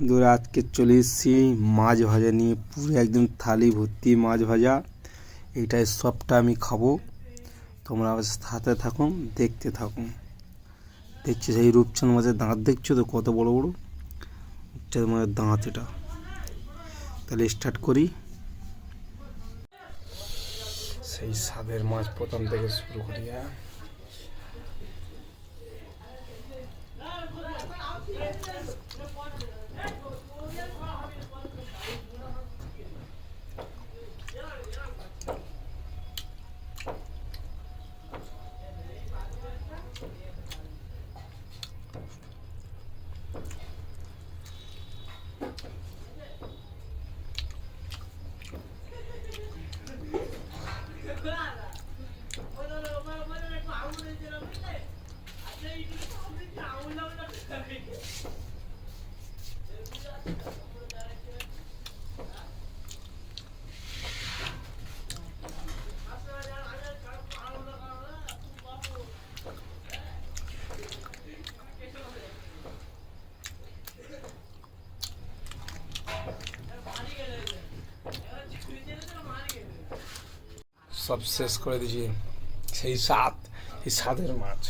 বন্ধুরা আজকে চলে এসেছি মাছ ভাজা নিয়ে, পুরো একদম থালি ভর্তি মাছ ভাজা। এইটাই সবটা আমি খাবো, তোমরা আমার সাথে থাকুন, দেখতে থাকুন। দেখছি সেই রূপচাঁদ মাছের দাঁত, দেখছো তো কত বড় বড় রূপচাঁদ মাছের দাঁত। এটা তাহলে স্টার্ট করি। সেই স্বাদের মাছ প্রথম থেকে শুরু করি। সব শেষ করে দিয়েছি। সেই স্বাদের মাছ।